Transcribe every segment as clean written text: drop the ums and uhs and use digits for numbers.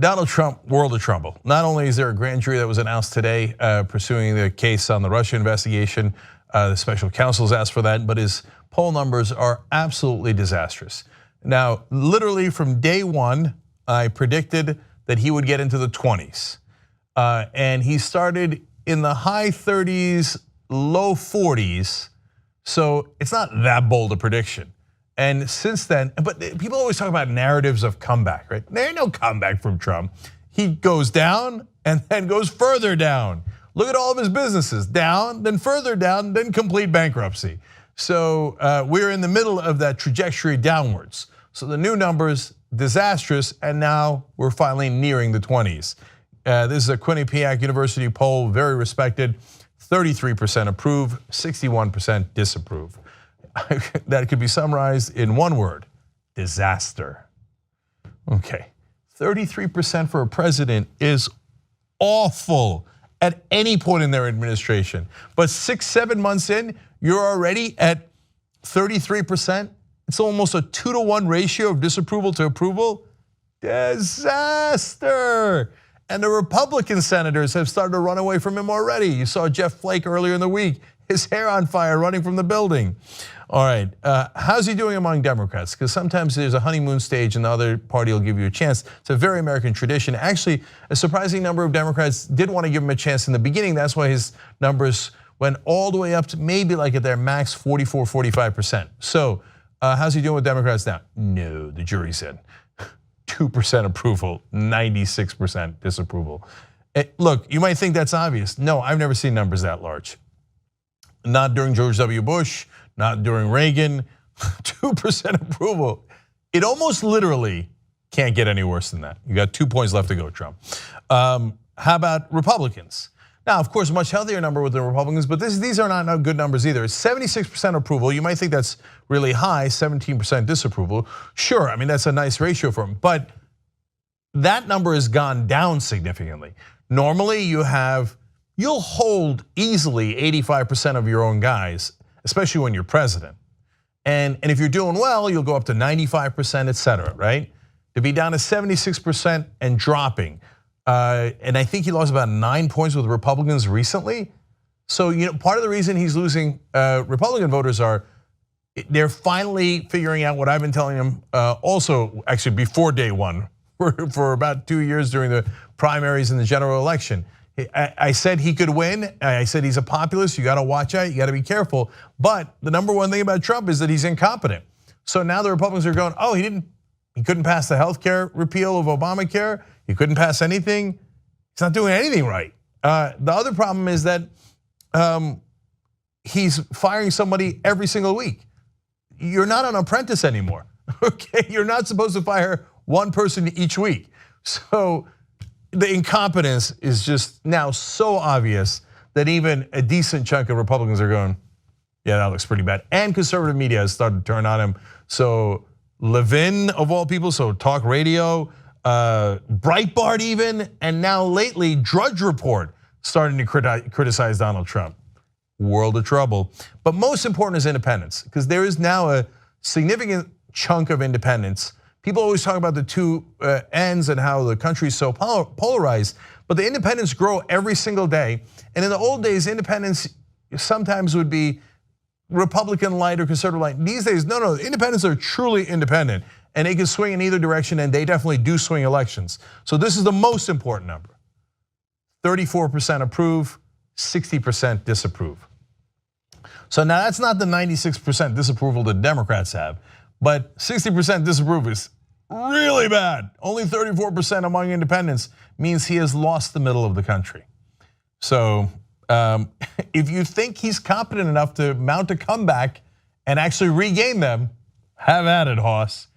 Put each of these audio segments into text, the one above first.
Donald Trump, world of trouble. Not only is there a grand jury that was announced today pursuing the case on the Russia investigation, the special counsel's asked for that, but his poll numbers are absolutely disastrous. Now, literally from day one, I predicted that he would get into the 20s. And he started in the high 30s, low 40s. So it's not that bold a prediction. And since then, but people always talk about narratives of comeback, right? There ain't no comeback from Trump. He goes down and then goes further down. Look at all of his businesses, down, then further down, then complete bankruptcy. So we're in the middle of that trajectory downwards. So the new numbers, disastrous, and now we're finally nearing the 20s. This is a Quinnipiac University poll, very respected. 33% approve, 61% disapprove. That could be summarized in one word: disaster. Okay, 33% for a president is awful at any point in their administration. But 6-7 months in, you're already at 33%. It's almost a 2-to-1 ratio of disapproval to approval. Disaster. And the Republican senators have started to run away from him already. You saw Jeff Flake earlier in the week, his hair on fire, running from the building. All right, how's he doing among Democrats? Because sometimes there's a honeymoon stage and the other party will give you a chance. It's a very American tradition. Actually, a surprising number of Democrats did want to give him a chance in the beginning. That's why his numbers went all the way up to maybe like at their max 44, 45%. So how's he doing with Democrats now? No, the jury said. 2% approval, 96% disapproval. Look, you might think that's obvious. No, I've never seen numbers that large. Not during George W. Bush, not during Reagan, 2% approval. It almost literally can't get any worse than that. You got 2 points left to go, Trump. How about Republicans? Now, of course, much healthier number with the Republicans, but these are not good numbers either. 76% approval, you might think that's really high, 17% disapproval. Sure, I mean, that's a nice ratio for them, but that number has gone down significantly. Normally you'll hold easily 85% of your own guys, especially when you're president. And if you're doing well, you'll go up to 95%, et cetera, right? To be down to 76% and dropping. And I think he lost about 9 points with Republicans recently. So part of the reason he's losing Republican voters are they're finally figuring out what I've been telling them also actually before day one for about 2 years during the primaries and the general election. I said he could win. I said he's a populist. You got to watch out. You got to be careful. But the number one thing about Trump is that he's incompetent. So now the Republicans are going, oh, he couldn't pass the healthcare repeal of Obamacare. He couldn't pass anything. He's not doing anything right. The other problem is that he's firing somebody every single week. You're not an apprentice anymore, okay? You're not supposed to fire one person each week. So the incompetence is just now so obvious that even a decent chunk of Republicans are going, yeah, that looks pretty bad. And conservative media has started to turn on him. So Levin, of all people, so talk radio, Breitbart even, and now lately Drudge Report starting to criticize Donald Trump. World of trouble. But most important is independence, because there is now a significant chunk of independents. People always talk about the two ends and how the country is so polarized, but the independents grow every single day. And in the old days, independents sometimes would be Republican light or conservative light. These days, no, independents are truly independent and they can swing in either direction, and they definitely do swing elections. So this is the most important number. 34% approve, 60% disapprove. So now that's not the 96% disapproval that Democrats have, but 60% disapprove is really bad. Only 34% among independents means he has lost the middle of the country. So if you think he's competent enough to mount a comeback and actually regain them, have at it, Hoss.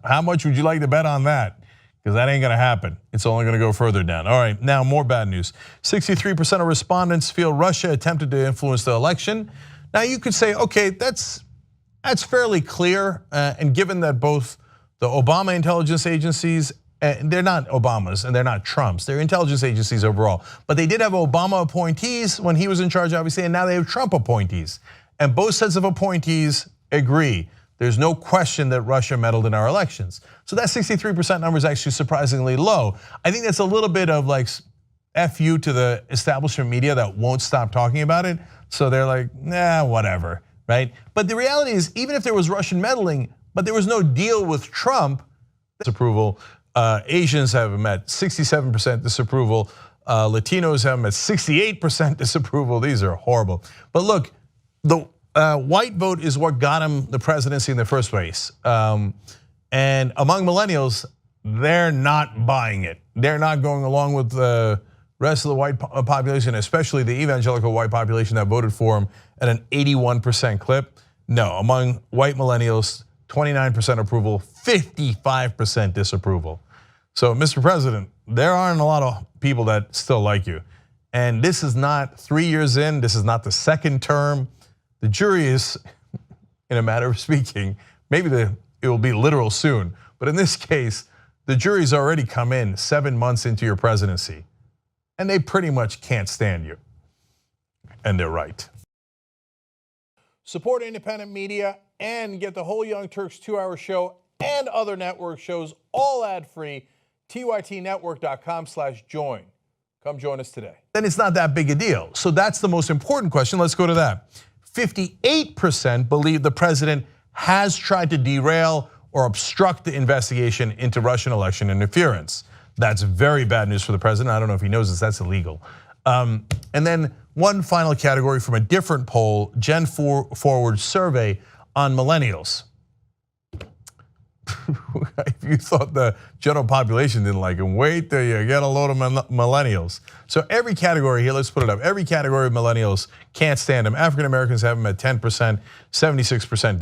How much would you like to bet on that? Because that ain't gonna happen. It's only gonna go further down. All right, now more bad news. 63% of respondents feel Russia attempted to influence the election. Now you could say, okay, that's fairly clear, and given that both the Obama intelligence agencies, they're not Obama's and they're not Trump's, they're intelligence agencies overall. But they did have Obama appointees when he was in charge, obviously, and now they have Trump appointees. And both sets of appointees agree There's no question that Russia meddled in our elections. So that 63% number is actually surprisingly low. I think that's a little bit of like F you to the establishment media that won't stop talking about it. So they're like, nah, whatever, right? But the reality is, even if there was Russian meddling, but there was no deal with Trump, disapproval. Asians have met 67% disapproval. Latinos have met 68% disapproval. These are horrible. But look, the white vote is what got him the presidency in the first place. And among millennials, they're not buying it. They're not going along with the rest of the white population, especially the evangelical white population that voted for him at an 81% clip. No, among white millennials, 29% approval, 55% disapproval. So, Mr. President, there aren't a lot of people that still like you. And this is not 3 years in, this is not the second term. The jury is, in a matter of speaking, maybe it will be literal soon, but in this case, the jury's already come in 7 months into your presidency, and they pretty much can't stand you. And they're right. Support independent media and get the whole Young Turks 2-hour show and other network shows all ad-free. tytnetwork.com/join. Come join us today. Then it's not that big a deal. So that's the most important question. Let's go to that. 58% believe the president has tried to derail or obstruct the investigation into Russian election interference. That's very bad news for the president. I don't know if he knows this, that's illegal. And then one final category from a different poll, Gen Forward survey on millennials. If you thought the general population didn't like him, wait till you get a load of millennials. So every category here, let's put it up. Every category of millennials can't stand him. African Americans have him at 10%, 76%